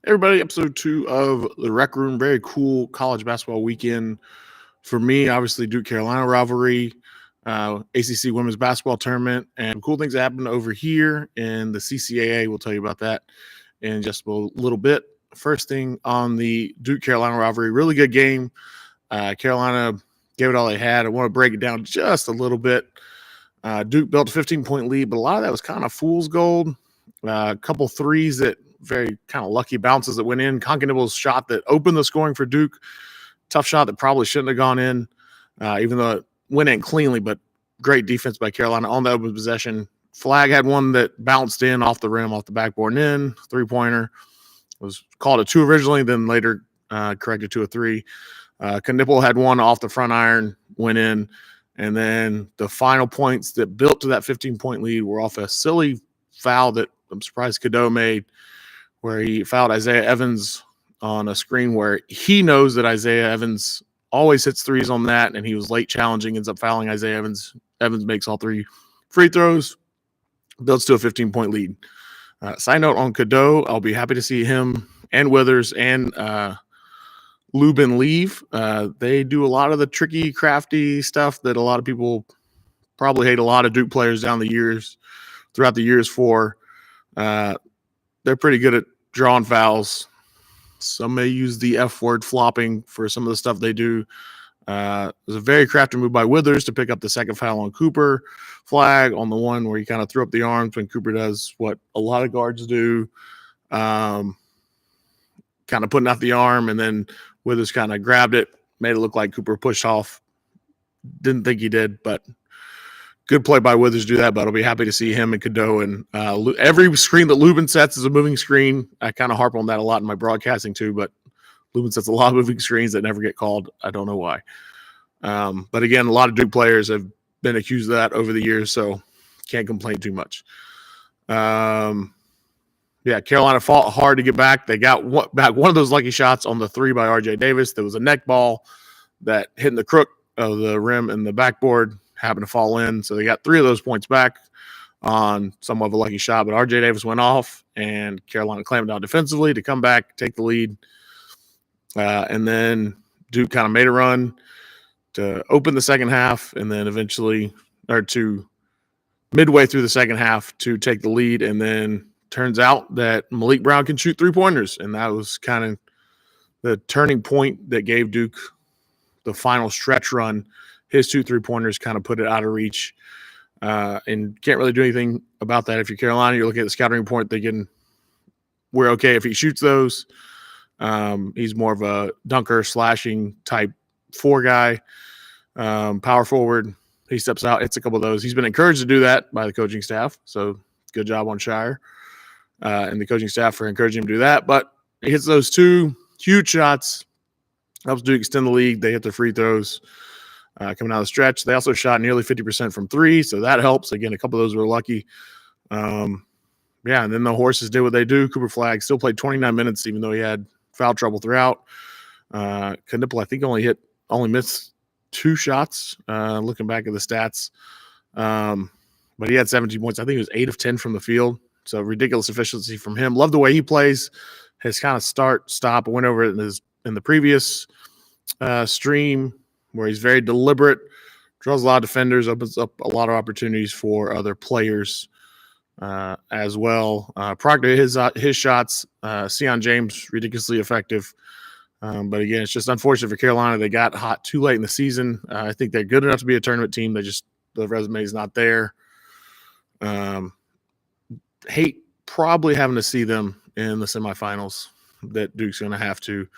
Everybody, episode 2 of the Rec Room. Very cool college basketball weekend for me. Obviously, Duke Carolina rivalry, ACC women's basketball tournament, and cool things that happened over here in the CCAA. We'll tell you about that in just a little bit. First thing on the Duke Carolina rivalry, really good game. Carolina gave it all they had. I want to break it down just a little bit. Duke built a 15-point lead, but a lot of that was kind of fool's gold. A couple threes that very kind of lucky bounces that went in. Conkinible's shot that opened the scoring for Duke. Tough shot that probably shouldn't have gone in, even though it went in cleanly, but great defense by Carolina on the open possession. Flag had one that bounced in off the rim, off the backboard and in. Three-pointer. Was called a 2 originally, then later corrected to a 3. Knippel had one off the front iron, went in. And then the final points that built to that 15-point lead were off a silly foul that I'm surprised Cadeau made, where he fouled Isaiah Evans on a screen where he knows that Isaiah Evans always hits threes on that, and he was late challenging, ends up fouling Isaiah Evans. Evans makes all 3 free throws, builds to a 15-point lead. Side note on Cadeau, I'll be happy to see him and Withers and Lubin leave. They do a lot of the tricky, crafty stuff that a lot of people probably hate a lot of Duke players throughout the years for. They're pretty good at drawing fouls. Some may use the F word, flopping, for some of the stuff they do. It was a very crafty move by Withers to pick up the second foul on Cooper. Flag on the one where he kind of threw up the arms when Cooper does what a lot of guards do, kind of putting out the arm, and then Withers kind of grabbed it, made it look like Cooper pushed off. Didn't think he did, but good play by Withers to do that. But I'll be happy to see him and Cadeau. And every screen that Lubin sets is a moving screen. I kind of harp on that a lot in my broadcasting too, but Lubin sets a lot of moving screens that never get called. I don't know why. But again, a lot of Duke players have been accused of that over the years, so can't complain too much. Carolina fought hard to get back. They got back one of those lucky shots on the 3 by RJ Davis. There was a neck ball that hit in the crook of the rim and the backboard, happened to fall in. So they got 3 of those points back on somewhat of a lucky shot. But RJ Davis went off, and Carolina clamped down defensively to come back, take the lead. And then Duke kind of made a run to open the second half, and then eventually, or to midway through the second half, to take the lead. And then turns out that Malik Brown can shoot 3-pointers, and that was kind of the turning point that gave Duke the final stretch run. His 2 3-pointers kind of put it out of reach, and can't really do anything about that. If you're Carolina, you're looking at the scouting report, thinking we're okay if he shoots those. He's more of a dunker, slashing type 4 guy, power forward. He steps out, hits a couple of those. He's been encouraged to do that by the coaching staff, so good job on Shire and the coaching staff for encouraging him to do that. But he hits those 2 huge shots, helps Duke extend the lead. They hit their free throws coming out of the stretch. They also shot nearly 50% from 3, so that helps. Again, a couple of those were lucky. And then the Horses did what they do. Cooper Flag still played 29 minutes, even though he had foul trouble throughout. Knippel, I think, only missed 2 shots, looking back at the stats. But he had 17 points. I think it was 8 of 10 from the field. So ridiculous efficiency from him. Love the way he plays. His kind of start, stop. I went over it in the previous stream, where he's very deliberate, draws a lot of defenders, opens up a lot of opportunities for other players as well. Prior to his shots, Sion James, ridiculously effective. But again, it's just unfortunate for Carolina. They got hot too late in the season. I think they're good enough to be a tournament team. The resume is not there. Hate probably having to see them in the semifinals that Duke's going to have to.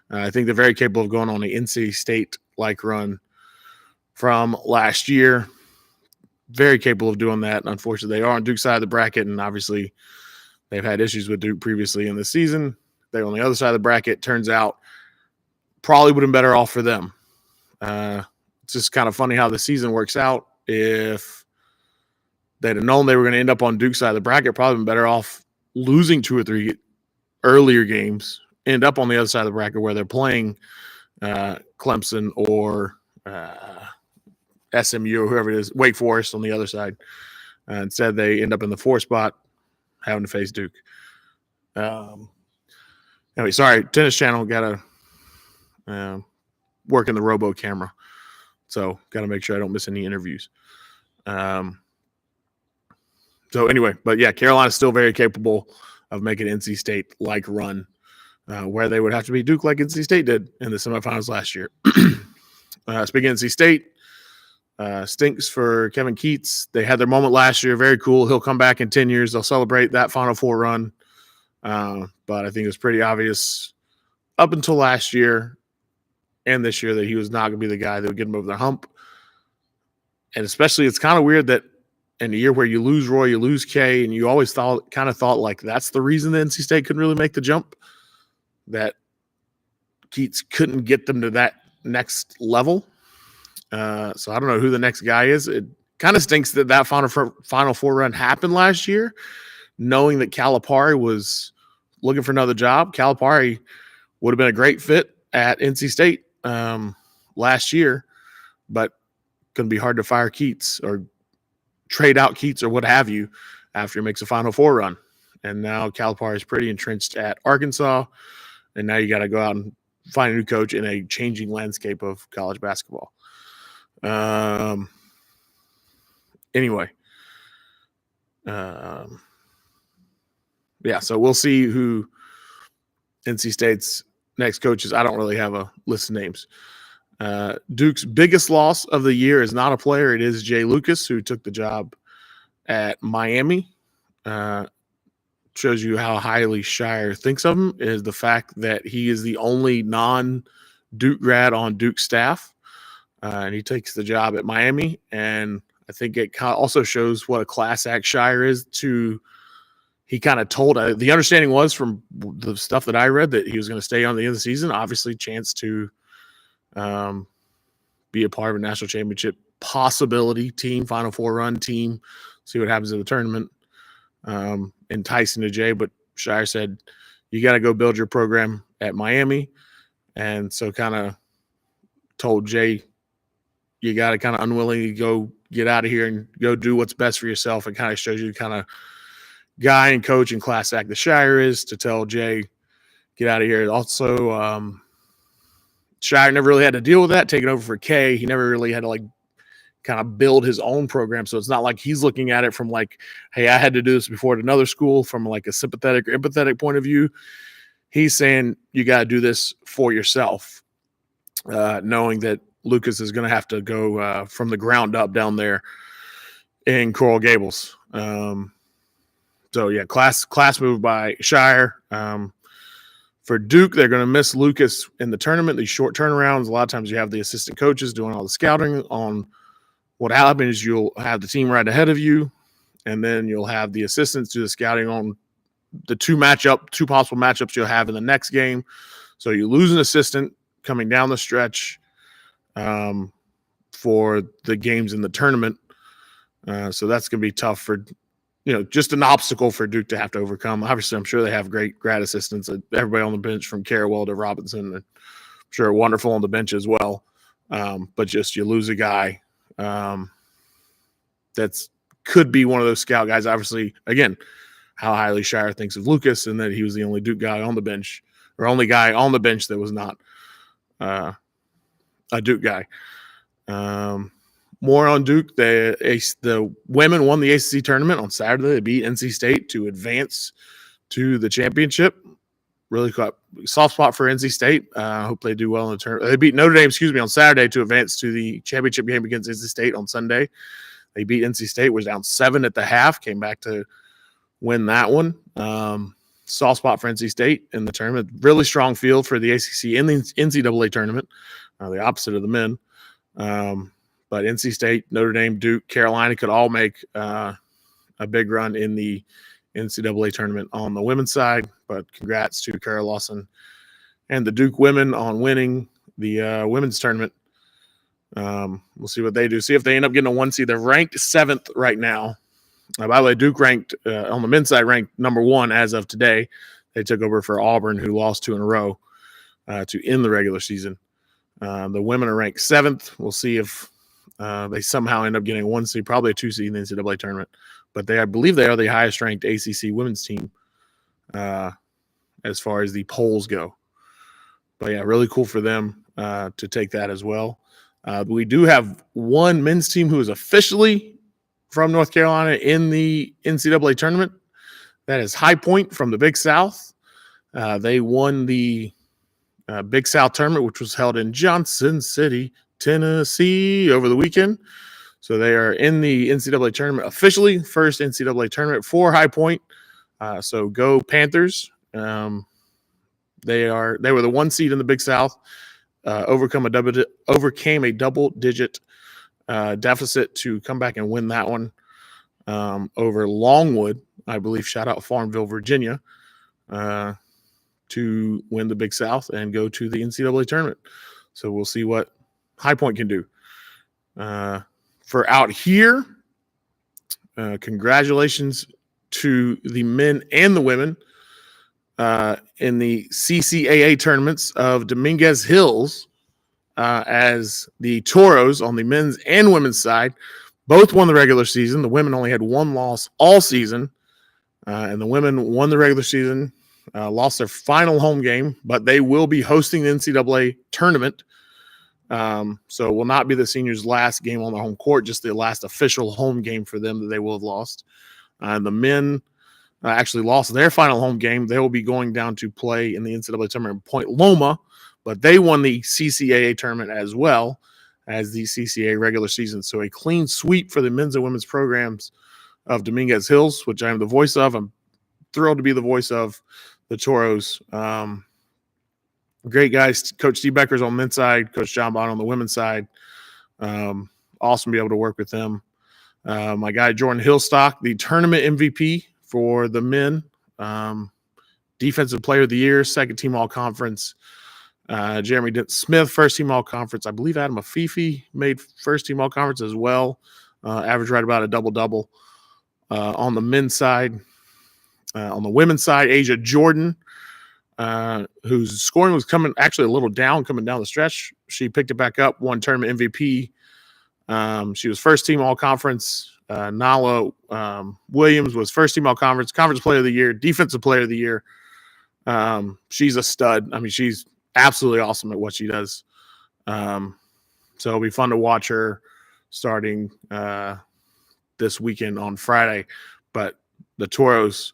I think they're very capable of going on the NC State-like run from last year. Very capable of doing that. Unfortunately, they are on Duke's side of the bracket, and obviously they've had issues with Duke previously in the season. They're on the other side of the bracket. Turns out probably would have been better off for them. It's just kind of funny how the season works out. If they'd have known they were going to end up on Duke's side of the bracket, probably been better off losing 2 or 3 earlier games, end up on the other side of the bracket where they're playing Clemson or SMU or whoever it is, Wake Forest on the other side. Instead, they end up in the 4 spot having to face Duke. Anyway, sorry, Tennis Channel got to work in the robo camera. So got to make sure I don't miss any interviews. So anyway, but yeah, Carolina's still very capable of making NC State like run, where they would have to beat Duke like NC State did in the semifinals last year. Speaking of NC State, stinks for Kevin Keats. They had their moment last year. Very cool. He'll come back in 10 years. They'll celebrate that Final Four run. But I think it was pretty obvious up until last year and this year that he was not going to be the guy that would get him over the hump. And especially, it's kind of weird that in a year where you lose Roy, you lose Kay, and you always thought like that's the reason the NC State couldn't really make the jump, that Keats couldn't get them to that next level. So I don't know who the next guy is. It kind of stinks that Final Four run happened last year, knowing that Calipari was looking for another job. Calipari would have been a great fit at NC State last year, but going to be hard to fire Keats or trade out Keats or what have you after he makes a Final Four run. And now Calipari is pretty entrenched at Arkansas, and now you got to go out and find a new coach in a changing landscape of college basketball. Anyway, yeah, so we'll see who NC State's next coach is. I don't really have a list of names. Duke's biggest loss of the year is not a player. It is Jay Lucas, who took the job at Miami. Shows you how highly Shire thinks of him is the fact that he is the only non-Duke grad on Duke's staff. And he takes the job at Miami. And I think it also shows what a class act Shire is he kind of told the understanding was from the stuff that I read that he was going to stay on the end of the season. Obviously, chance to be a part of a national championship possibility team, Final Four run team, see what happens in the tournament. Enticing to Jay, but Shire said, you got to go build your program at Miami. And so kind of told Jay, you got to kind of unwillingly go get out of here and go do what's best for yourself. It kind of shows you the kind of guy and coach and class act the Shire is to tell Jay, get out of here. Also, Shire never really had to deal with that, taking over for Kay. He never really had to kind of build his own program. So it's not like he's looking at it from hey, I had to do this before at another school from a sympathetic or empathetic point of view. He's saying you got to do this for yourself, knowing that Lucas is going to have to go from the ground up down there in Coral Gables. So yeah, class move by Shire. For Duke, they're going to miss Lucas in the tournament. These short turnarounds, a lot of times you have the assistant coaches doing all the scouting on what happens. You'll have the team right ahead of you, and then you'll have the assistants do the scouting on the two possible matchups you'll have in the next game. So you lose an assistant coming down the stretch for the games in the tournament. So that's going to be tough for, just an obstacle for Duke to have to overcome. Obviously, I'm sure they have great grad assistants. Everybody on the bench from Carrawell to Robinson, and I'm sure wonderful on the bench as well. But just you lose a guy that's could be one of those scout guys. Obviously, again, how highly Shire thinks of Lucas, and that he was the only Duke guy on the bench, or only guy on the bench that was not a Duke guy. More on Duke. The women won the ACC tournament on Saturday. They beat NC State to advance to the championship. Really soft spot for NC State. Hope they do well in the tournament. They beat Notre Dame, on Saturday to advance to the championship game against NC State on Sunday. They beat NC State, was down 7 at the half, came back to win that one. Soft spot for NC State in the tournament. Really strong field for the ACC in the NCAA tournament, the opposite of the men. But NC State, Notre Dame, Duke, Carolina could all make a big run in the NCAA tournament on the women's side. But congrats to Kara Lawson and the Duke women on winning the women's tournament. We'll see what they do. See if they end up getting a 1 seed. They're ranked 7th right now. By the way, Duke ranked on the men's side, ranked number 1 as of today. They took over for Auburn, who lost 2 in a row to end the regular season. The women are ranked 7th. We'll see if they somehow end up getting a 1 seed, probably a 2 seed in the NCAA tournament. But I believe they are the highest ranked ACC women's team. And as far as the polls go. But yeah, really cool for them to take that as well. We do have one men's team who is officially from North Carolina in the NCAA tournament. That is High Point from the Big South. They won the Big South tournament, which was held in Johnson City, Tennessee over the weekend. So they are in the NCAA tournament officially, first NCAA tournament for High Point. So go Panthers. They were the 1 seed in the Big South, overcame a double-digit deficit to come back and win that one over Longwood, I believe. Shout out Farmville, Virginia, to win the Big South and go to the NCAA tournament. So we'll see what High Point can do. For out here, congratulations to the men and the women in the CCAA tournaments of Dominguez Hills, as the Toros on the men's and women's side both won the regular season. The women only had one loss all season, and the women won the regular season, lost their final home game, but they will be hosting the NCAA tournament. So it will not be the seniors' last game on the home court, just the last official home game for them that they will have lost. And the men actually lost their final home game. They will be going down to play in the NCAA tournament in Point Loma, but they won the CCAA tournament as well as the CCAA regular season. So a clean sweep for the men's and women's programs of Dominguez Hills, which I am the voice of. I'm thrilled to be the voice of the Toros. Great guys. Coach Steve Becker's on the men's side, Coach John Bond on the women's side. Awesome to be able to work with them. My guy Jordan Hillstock, the tournament MVP for the men, defensive player of the year, second team all conference. Jeremy Dent Smith, first team all conference. I believe Adam Afifi made first team all conference as well. Average right about a double-double on the men's side. On the women's side, Asia Jordan, whose scoring was coming actually a little down coming down the stretch. She picked it back up, won tournament MVP. She was first team all conference. Nala Williams was first team all conference player of the year, defensive player of the year. She's a stud. I mean, she's absolutely awesome at what she does. So it'll be fun to watch her starting this weekend on Friday. But the Toros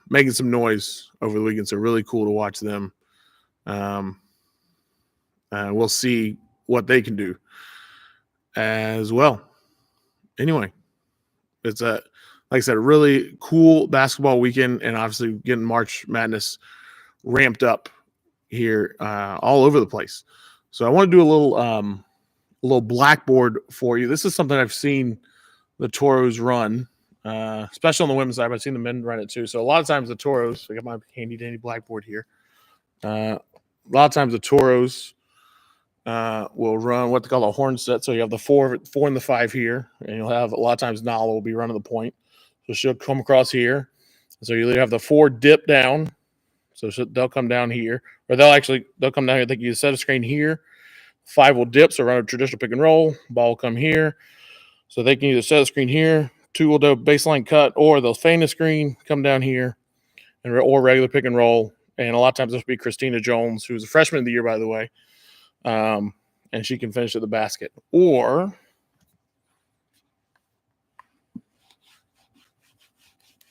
making some noise over the weekend, so really cool to watch them. We'll see what they can do as well. Anyway, it's like I said, a really cool basketball weekend, and obviously getting March Madness ramped up here all over the place. So I want to do a little blackboard for you. This is something I've seen the Toros run, especially on the women's side, but I've seen the men run it too. So a lot of times the Toros, I got my handy dandy blackboard here. A lot of times the Toros will run what they call a horn set. So you have the four and the 5 here, and you'll have a lot of times Nala will be running the point. So she'll come across here. So you either have the 4 dip down. So they'll come down here, or they'll come down here. They can use set a screen here. 5 will dip, so run a traditional pick and roll. Ball will come here. So they can either set a screen here. 2 will do a baseline cut, or they'll feign a screen, come down here, or regular pick and roll. And a lot of times this will be Christina Jones, who's a freshman of the year, by the way. And she can finish at the basket. Or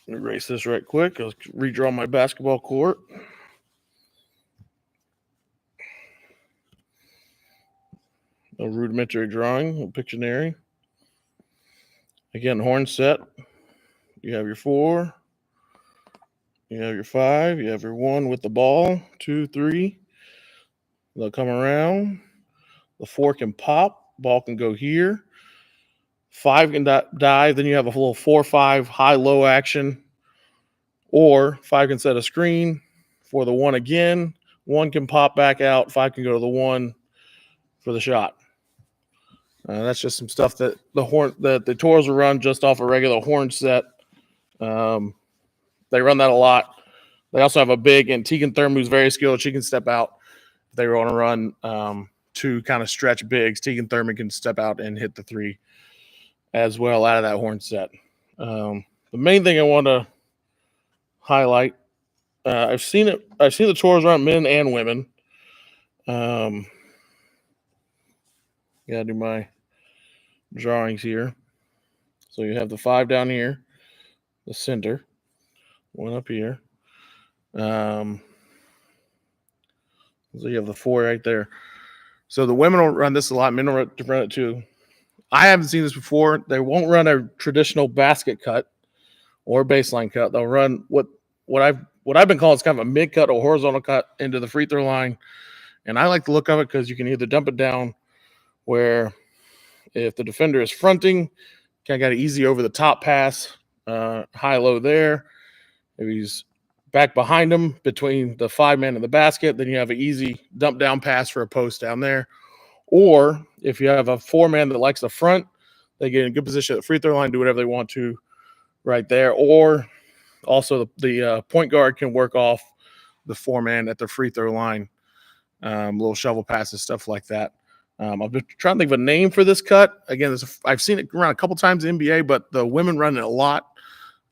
let me erase this right quick. I'll redraw my basketball court. A rudimentary drawing, a Pictionary. Again, horn set. You have your 4. You have your 5. You have your 1 with the ball. 2, 3. They'll come around. The 4 can pop. Ball can go here. 5 can dive. Then you have a little 4-5 high-low action. Or 5 can set a screen for the 1 again. 1 can pop back out. 5 can go to the 1 for the shot. That's just some stuff that the Toros will run just off a regular horn set. They run that a lot. They also have a big, and Tegan Thurman, who's very skilled. She can step out. If they want to run 2 kind of stretch bigs, Tegan Thurman can step out and hit the 3 as well out of that horn set. The main thing I want to highlight I've seen it. I've seen the tours run men and women. Gotta do my drawings here. So you have the 5 down here, the center, one up here. So you have the 4 right there. So the women will run this a lot. Men will run it too. I haven't seen this before. They won't run a traditional basket cut or baseline cut. They'll run what I've been calling is kind of a mid cut or horizontal cut into the free throw line. And I like the look of it because you can either dump it down where if the defender is fronting, kind of got an easy over the top pass, high low there. If he's back behind him between the 5-man and the basket, then you have an easy dump down pass for a post down there. Or if you have a 4-man that likes the front, they get in a good position at the free throw line, do whatever they want to right there. Or also the point guard can work off the 4-man at the free throw line, little shovel passes, stuff like that. I've been trying to think of a name for this cut. Again, I've seen it around a couple times in the NBA, but the women run it a lot.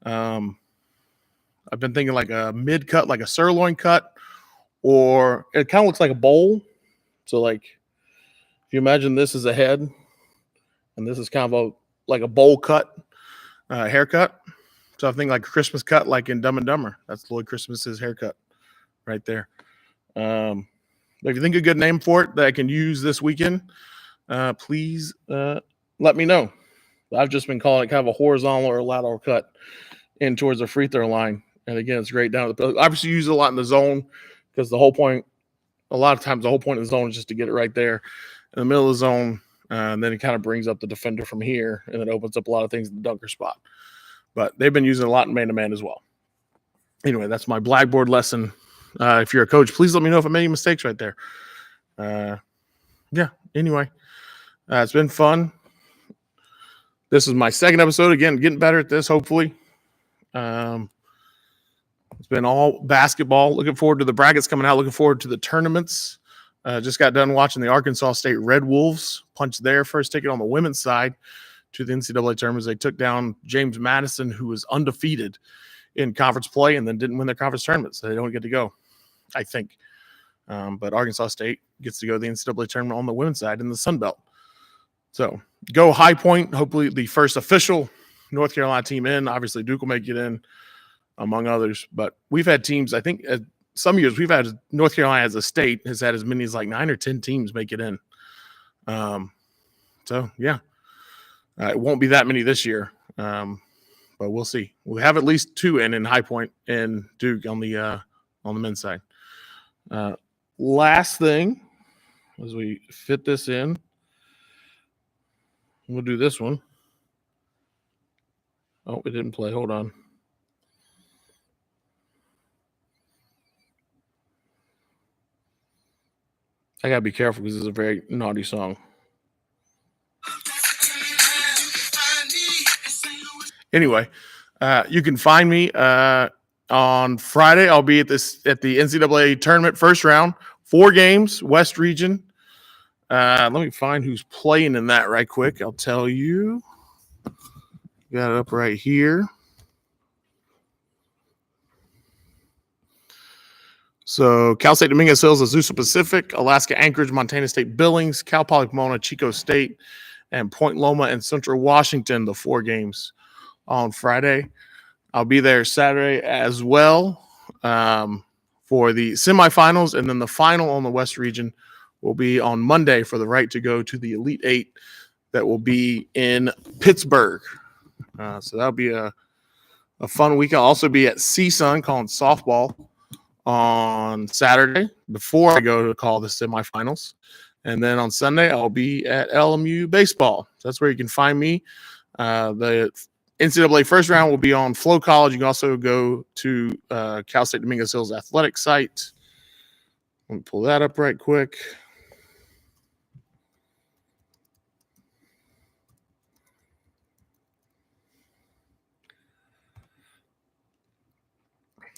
I've been thinking like a mid cut, like a sirloin cut, or it kind of looks like a bowl. So like if you imagine this is a head and this is kind of like a bowl cut, haircut. So I think like a Christmas cut, like in Dumb and Dumber. That's Lloyd Christmas's haircut right there. If you think of a good name for it that I can use this weekend, please let me know. I've just been calling it kind of a horizontal or a lateral cut in towards the free throw line. And again, it's great down at the obviously use it a lot in the zone because a lot of times the whole point of the zone is just to get it right there in the middle of the zone. And then it kind of brings up the defender from here and it opens up a lot of things in the dunker spot. But they've been using it a lot in man-to-man as well. Anyway, that's my blackboard lesson. If you're a coach, please let me know if I made any mistakes right there. Anyway, it's been fun. This is my second episode. Again, getting better at this, hopefully. It's been all basketball. Looking forward to the brackets coming out. Looking forward to the tournaments. Just got done watching the Arkansas State Red Wolves punch their first ticket on the women's side to the NCAA tournaments. They took down James Madison, who was undefeated in conference play and then didn't win their conference tournament, so they don't get to go, I think. But Arkansas State gets to go to the NCAA tournament on the women's side in the Sun Belt. So go High Point, hopefully the first official North Carolina team in. Obviously, Duke will make it in, among others. But we've had teams, I think, some years we've had North Carolina as a state has had as many as like 9 or 10 teams make it in. It won't be that many this year, but we'll see. We'll have at least 2 in High Point and Duke on the men's side. Last thing, as we fit this in, we'll do this one. Oh, it didn't play. Hold on. I got to be careful because this is a very naughty song. Anyway, you can find me on Friday. I'll be at the NCAA tournament first round, 4 games, West Region. Let me find who's playing in that right quick. I'll tell you. Got it up right here. So Cal State Dominguez Hills, Azusa Pacific, Alaska Anchorage, Montana State Billings, Cal Poly Pomona, Chico State, and Point Loma and Central Washington, the 4 games on Friday. I'll be there Saturday as well for the semifinals, and then the final on the West Region will be on Monday for the right to go to the Elite 8 that will be in Pittsburgh. So that'll be a fun week. I'll also be at CSUN calling softball on Saturday before I go to call the semifinals. And then on Sunday, I'll be at LMU baseball. So that's where you can find me. The NCAA first round will be on Flow College. You can also go to Cal State Dominguez Hills athletic site. Let me pull that up right quick.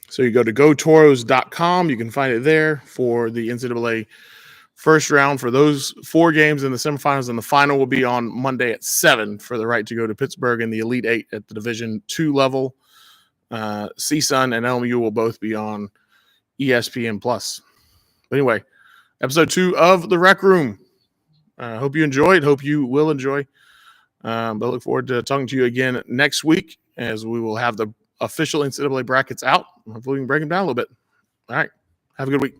So you go to gotoros.com. You can find it there for the NCAA first round for those 4 games in the semifinals, and the final will be on Monday at 7 for the right to go to Pittsburgh in the Elite 8 at the Division II level. CSUN and LMU will both be on ESPN Plus. But anyway, episode 2 of The Rec Room. Hope you enjoyed. Hope you will enjoy. But I look forward to talking to you again next week as we will have the official NCAA brackets out. Hopefully we can break them down a little bit. All right. Have a good week.